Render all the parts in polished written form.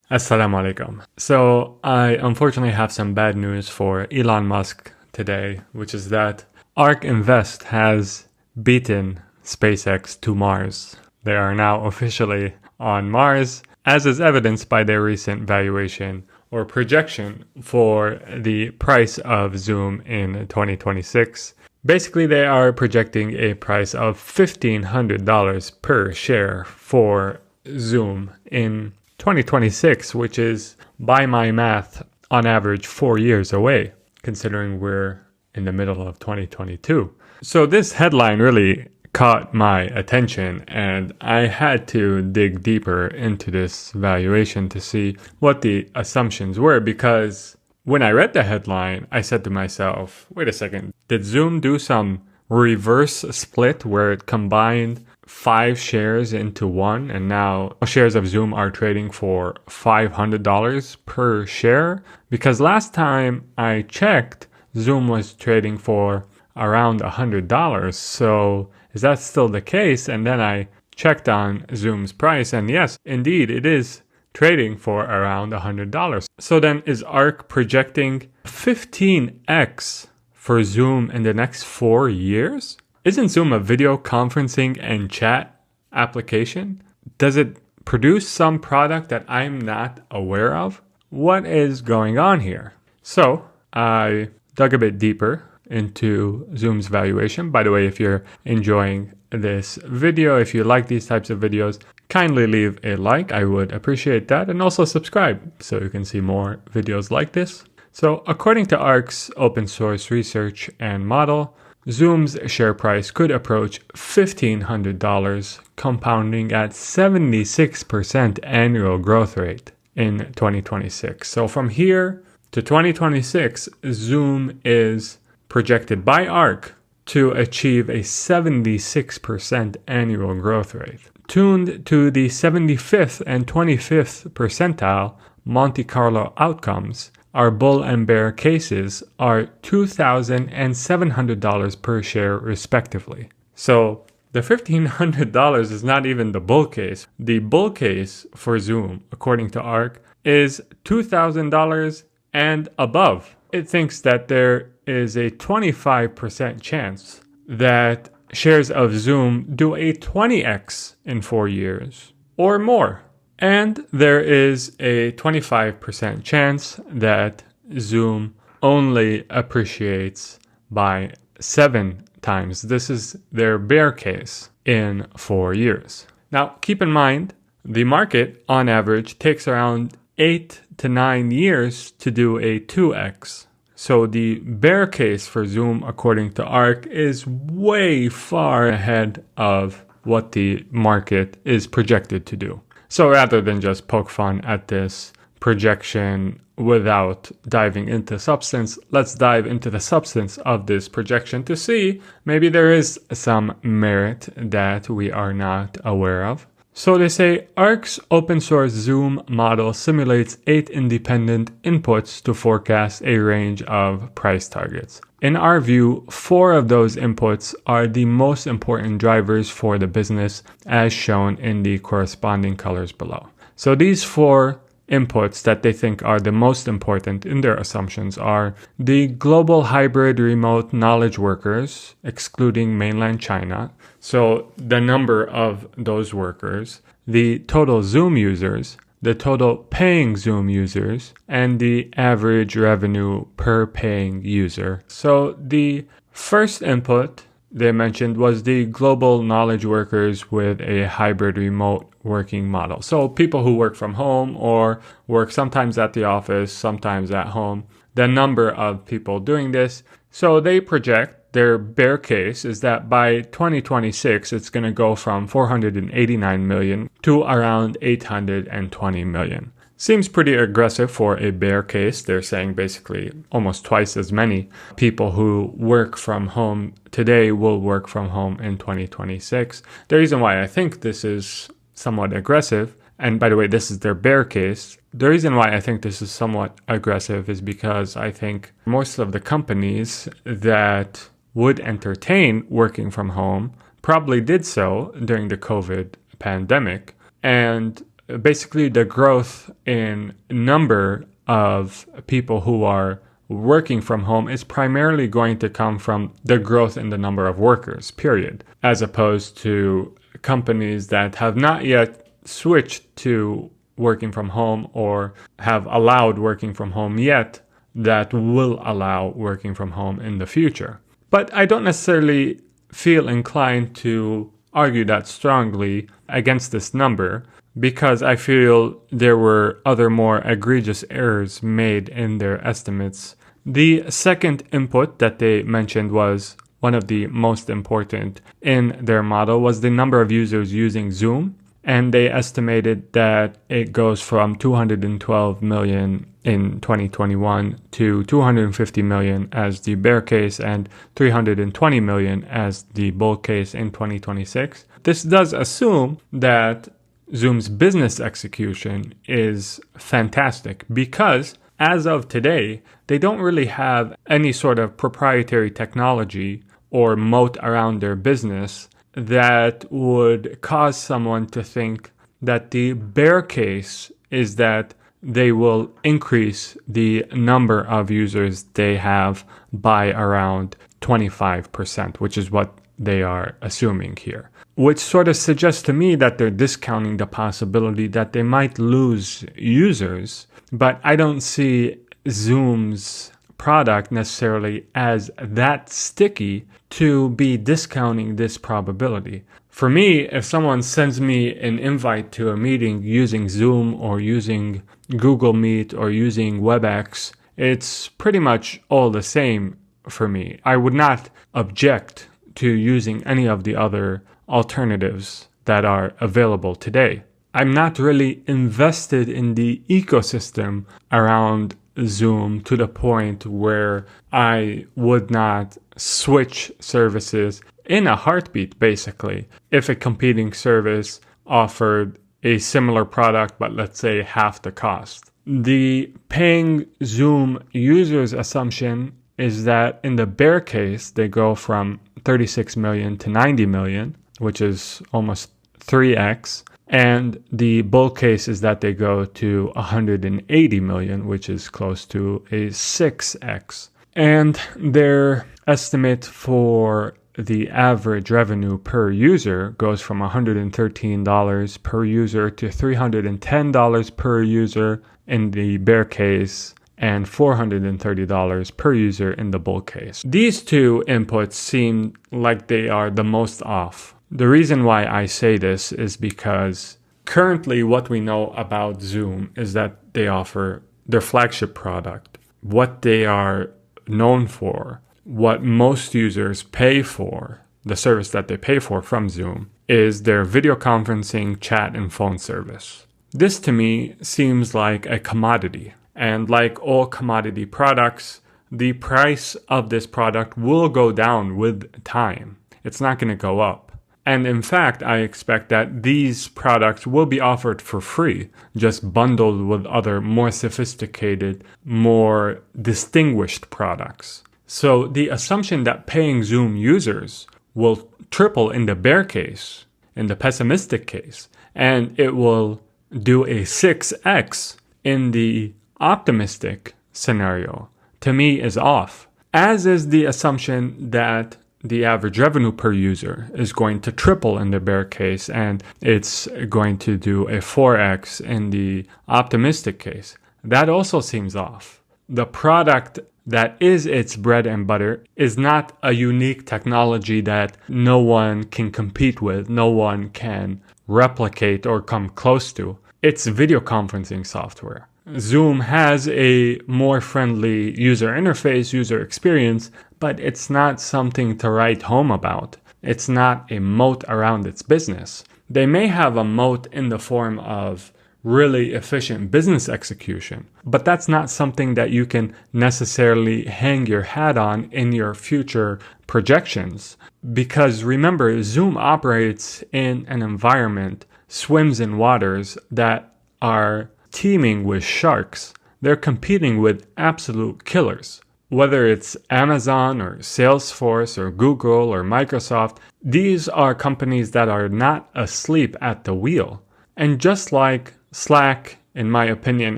Assalamu alaikum. So I unfortunately have some bad news for Elon Musk today, which is that Ark Invest has beaten SpaceX to Mars. They are now officially on Mars, as is evidenced by their recent valuation or projection for the price of Zoom in 2026. Basically, they are projecting a price of $1,500 per share for Zoom in 2026, which is, by my math, on average 4 years away, considering we're in the middle of 2022. So this headline really caught my attention, and I had to dig deeper into this valuation to see what the assumptions were, because when I read the headline, I said to myself, wait a second, did Zoom do some reverse split where it combined 5 shares into one, and now shares of Zoom are trading for $500 per share? Because last time I checked, Zoom was trading for around $100. So is that still the case? And then I checked on Zoom's price, and yes, indeed, it is trading for around $100. So then is Ark projecting 15x for Zoom in the next 4 years? Isn't Zoom a video conferencing and chat application? Does it produce some product that I'm not aware of? What is going on here? So I dug a bit deeper into Zoom's valuation. By the way, if you're enjoying this video, if you like these types of videos, kindly leave a like. I would appreciate that. And also subscribe so you can see more videos like this. So according to Ark's open source research and model, Zoom's share price could approach $1,500, compounding at 76% annual growth rate in 2026. So from here to 2026, Zoom is projected by Ark to achieve a 76% annual growth rate. Tuned to the 75th and 25th percentile Monte Carlo outcomes, our bull and bear cases are $2,000 and $700 per share respectively. So the $1,500 is not even the bull case. The bull case for Zoom, according to Ark, is $2,000 and above. It thinks that there is a 25% chance that shares of Zoom do a 20x in 4 years or more. And there is a 25% chance that Zoom only appreciates by 7 times. This is their bear case in 4 years. Now, keep in mind, the market on average takes around 8 to 9 years to do a 2x. So the bear case for Zoom, according to Ark, is way far ahead of what the market is projected to do. So rather than just poke fun at this projection without diving into substance, let's dive into the substance of this projection to see maybe there is some merit that we are not aware of. So they say Ark's open source Zoom model simulates 8 independent inputs to forecast a range of price targets. In our view, 4 of those inputs are the most important drivers for the business, as shown in the corresponding colors below. So these 4 inputs that they think are the most important in their assumptions are the global hybrid remote knowledge workers, excluding mainland China. So the number of those workers, the total Zoom users, the total paying Zoom users, and the average revenue per paying user. So the first input they mentioned was the global knowledge workers with a hybrid remote working model. So people who work from home or work sometimes at the office, sometimes at home, the number of people doing this. So they project their bear case is that by 2026, it's going to go from 489 million to around 820 million. Seems pretty aggressive for a bear case. They're saying basically almost twice as many people who work from home today will work from home in 2026. The reason why I think this is somewhat aggressive, and by the way, this is their bear case. The reason why I think this is somewhat aggressive is because I think most of the companies that would entertain working from home probably did so during the COVID pandemic. And basically the growth in number of people who are working from home is primarily going to come from the growth in the number of workers, period, as opposed to companies that have not yet switched to working from home or have allowed working from home yet that will allow working from home in the future. But I don't necessarily feel inclined to argue that strongly against this number because I feel there were other more egregious errors made in their estimates. The second input that they mentioned was one of the most important in their model was the number of users using Zoom. And they estimated that it goes from 212 million in 2021 to 250 million as the bear case and 320 million as the bull case in 2026. This does assume that Zoom's business execution is fantastic because as of today, they don't really have any sort of proprietary technology or moat around their business that would cause someone to think that the bear case is that they will increase the number of users they have by around 25%, which is what they are assuming here. Which sort of suggests to me that they're discounting the possibility that they might lose users, but I don't see Zoom's product necessarily as that sticky to be discounting this probability. For me, if someone sends me an invite to a meeting using Zoom or using Google Meet or using WebEx, it's pretty much all the same for me. I would not object to using any of the other alternatives that are available today. I'm not really invested in the ecosystem around Zoom to the point where I would not switch services in a heartbeat, basically, if a competing service offered a similar product, but let's say half the cost. The paying Zoom users assumption is that in the bear case, they go from 36 million to 90 million, which is almost 3x. And the bull case is that they go to 180 million, which is close to a 6x. And their estimate for the average revenue per user goes from $113 per user to $310 per user in the bear case and $430 per user in the bull case. These two inputs seem like they are the most off. The reason why I say this is because currently what we know about Zoom is that they offer their flagship product, what they are known for, what most users pay for, the service that they pay for from Zoom, is their video conferencing, chat, and phone service. This to me seems like a commodity. And like all commodity products, the price of this product will go down with time. It's not going to go up. And in fact, I expect that these products will be offered for free, just bundled with other more sophisticated, more distinguished products. So the assumption that paying Zoom users will triple in the bear case, in the pessimistic case, and it will do a 6x in the optimistic scenario, to me is off. As is the assumption that the average revenue per user is going to triple in the bear case and it's going to do a 4x in the optimistic case. That also seems off. The product that is its bread and butter is not a unique technology that no one can compete with, no one can replicate or come close to. It's video conferencing software. Zoom has a more friendly user interface, user experience, but it's not something to write home about. It's not a moat around its business. They may have a moat in the form of really efficient business execution, but that's not something that you can necessarily hang your hat on in your future projections. Because remember, Zoom operates in an environment, swims in waters that are teeming with sharks. They're competing with absolute killers. Whether it's Amazon or Salesforce or Google or Microsoft, these are companies that are not asleep at the wheel. And just like Slack, in my opinion,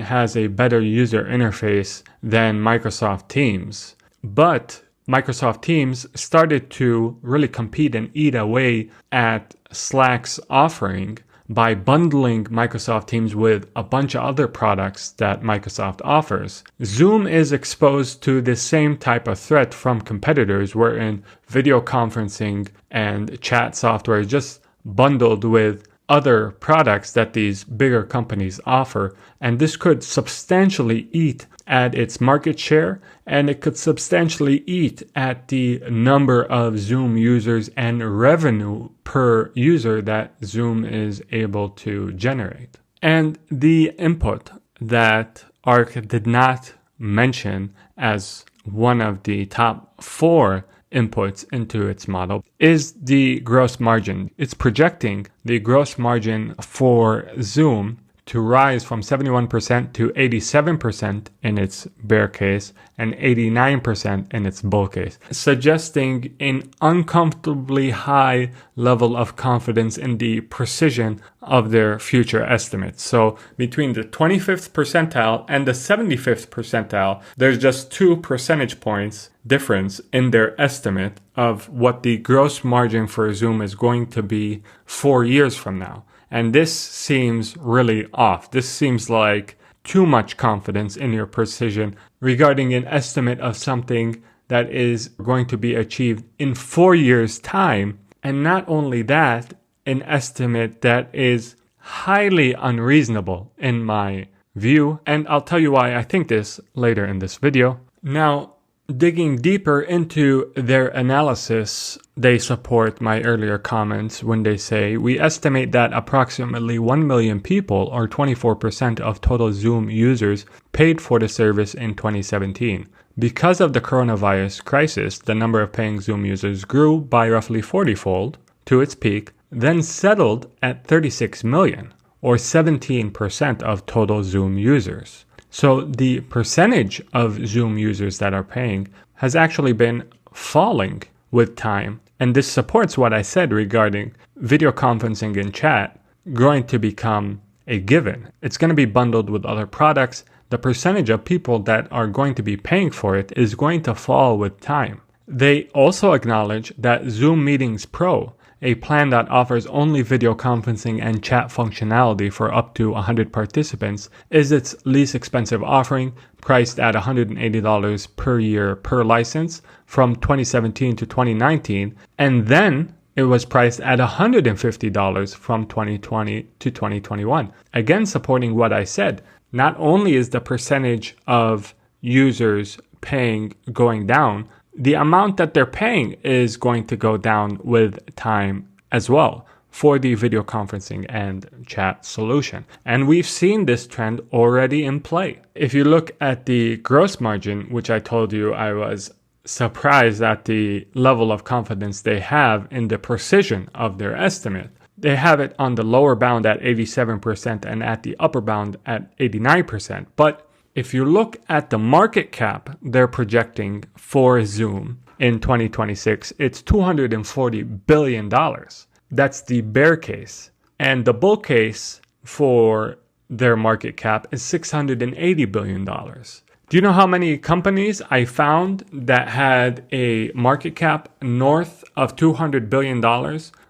has a better user interface than Microsoft Teams. But Microsoft Teams started to really compete and eat away at Slack's offering by bundling Microsoft Teams with a bunch of other products that Microsoft offers. Zoom is exposed to the same type of threat from competitors, wherein video conferencing and chat software is just bundled with other products that these bigger companies offer. And this could substantially eat at its market share, and it could substantially eat at the number of Zoom users and revenue per user that Zoom is able to generate. And the input that Ark did not mention as one of the top 4 inputs into its model is the gross margin. It's projecting the gross margin for Zoom to rise from 71% to 87% in its bear case and 89% in its bull case, suggesting an uncomfortably high level of confidence in the precision of their future estimates. So between the 25th percentile and the 75th percentile, there's just 2 percentage points difference in their estimate of what the gross margin for Zoom is going to be 4 years from now. And this seems really off. This seems like too much confidence in your precision regarding an estimate of something that is going to be achieved in 4 years' time. And not only that, an estimate that is highly unreasonable in my view. And I'll tell you why I think this later in this video. Now, digging deeper into their analysis, they support my earlier comments when they say, we estimate that approximately 1 million people, or 24% of total Zoom users, paid for the service in 2017. Because of the coronavirus crisis, the number of paying Zoom users grew by roughly 40-fold to its peak, then settled at 36 million, or 17% of total Zoom users. So the percentage of Zoom users that are paying has actually been falling with time. And this supports what I said regarding video conferencing and chat going to become a given. It's going to be bundled with other products. The percentage of people that are going to be paying for it is going to fall with time. They also acknowledge that Zoom Meetings Pro, a plan that offers only video conferencing and chat functionality for up to 100 participants, is its least expensive offering, priced at $180 per year per license from 2017 to 2019, and then it was priced at $150 from 2020 to 2021. Again, supporting what I said, not only is the percentage of users paying going down, the amount that they're paying is going to go down with time as well for the video conferencing and chat solution. And we've seen this trend already in play. If you look at the gross margin, which I told you I was surprised at the level of confidence they have in the precision of their estimate. They have it on the lower bound at 87% and at the upper bound at 89%. But if you look at the market cap they're projecting for Zoom in 2026, it's $240 billion. That's the bear case. And the bull case for their market cap is $680 billion. Do you know how many companies I found that had a market cap north of $200 billion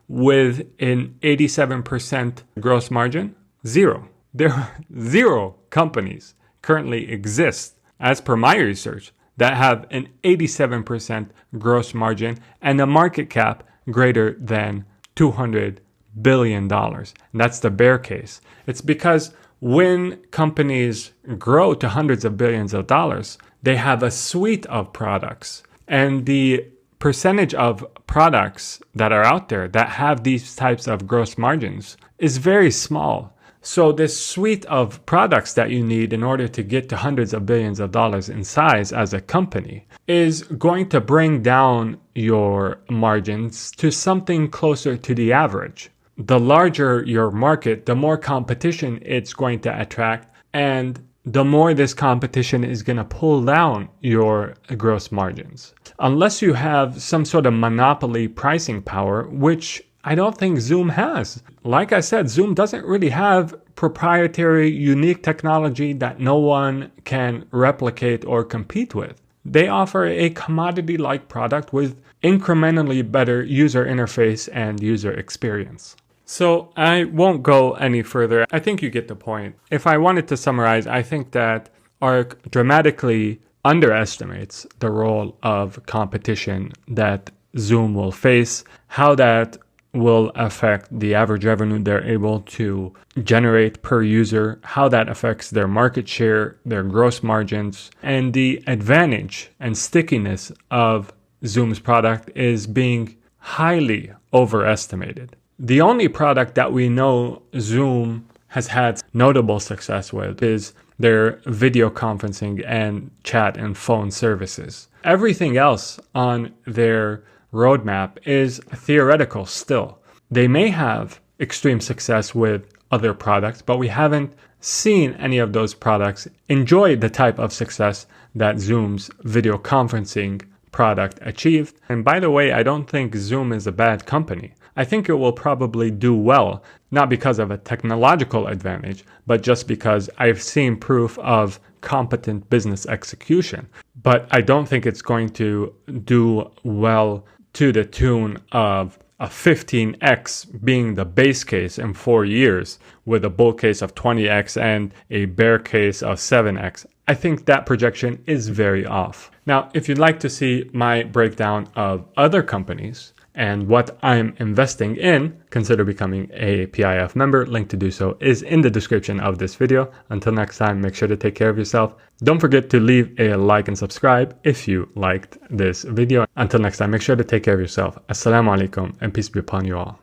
with an 87% gross margin? Zero. There are 0 companies currently exist, as per my research, that have an 87% gross margin and a market cap greater than $200 billion. And that's the bear case. It's because when companies grow to hundreds of billions of dollars, they have a suite of products. And the percentage of products that are out there that have these types of gross margins is very small. So this suite of products that you need in order to get to hundreds of billions of dollars in size as a company is going to bring down your margins to something closer to the average. The larger your market, the more competition it's going to attract, and the more this competition is going to pull down your gross margins. Unless you have some sort of monopoly pricing power, which I don't think Zoom has. Like I said, Zoom doesn't really have proprietary, unique technology that no one can replicate or compete with. They offer a commodity-like product with incrementally better user interface and user experience. So I won't go any further. I think you get the point. If I wanted to summarize, I think that Ark dramatically underestimates the role of competition that Zoom will face, how that will affect the average revenue they're able to generate per user, how that affects their market share, their gross margins, and the advantage and stickiness of Zoom's product is being highly overestimated. The only product that we know Zoom has had notable success with is their video conferencing and chat and phone services. Everything else on their roadmap is theoretical still. They may have extreme success with other products, but we haven't seen any of those products enjoy the type of success that Zoom's video conferencing product achieved. And by the way, I don't think Zoom is a bad company. I think it will probably do well, not because of a technological advantage, but just because I've seen proof of competent business execution. But I don't think it's going to do well to the tune of a 15x being the base case in 4 years, with a bull case of 20x and a bear case of 7x. I think that projection is very off. Now, if you'd like to see my breakdown of other companies and what I'm investing in, consider becoming a PIF member. Link to do so is in the description of this video. Until next time, make sure to take care of yourself. Don't forget to leave a like and subscribe if you liked this video. Until next time, make sure to take care of yourself. Assalamu alaikum and peace be upon you all.